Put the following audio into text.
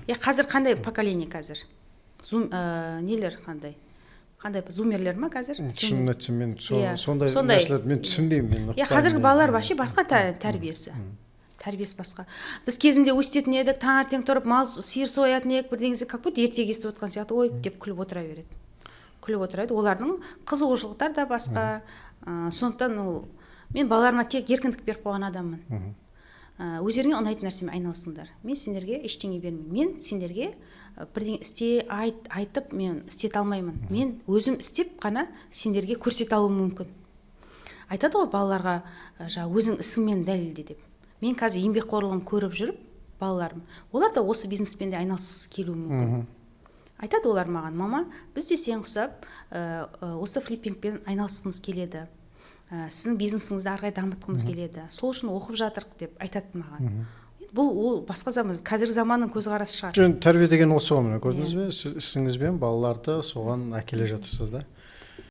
Қазір қандай поколение қазір? Нелер қандай? Зумерлер ма қазір? Шынын айтсам мен сондай нәрселерді мен түсінбеймін. Қазіргі балалар вообще басқа тәрбиесі. Тәрбиесі басқа. Біз кезінде өстетін едік, таңертең тұрып мал сиыр соятын едік, бірдеңесі как будто ертегі естіп отқан сияқты, ой деп күліп отыра береді. Күліп отырады. Олардың қызығушылықтары да басқа. Сондықтан мен балаларыма тек еркіндік беріп қойған адаммын. Өздеріңе ұнайтын нәрсемен айналысыңдар. Мен сендерге ештеңе бермеймін. Мен сендерге бірдеңе айтып мен істете алмаймын. Мен өзім істеп қана сендерге көрсете алуым мүмкін. Айтады ғой балаларға, өзің ісіңмен дәлелде деп. Мен қазір еңбекқорлығын көріп жүріп, балаларым, олар да осы бизнеспен де айналысқысы келуі мүмкін. Айтады олар маған: мама, біз де сен құсап осы флиппингпен айналысқымыз келеді. Сіздің бизнесіңізді ары қарай дамытқымыз келеді. Сол үшін оқып жатырық деп айтады маған. Бұл басқа заман, қазіргі заманның көзқарасы шығар. Тәрбие деген осы ғой, міне көрдіңіз бе? Сіз ісіңізбен балаларды соған әкеле жатырсыз да.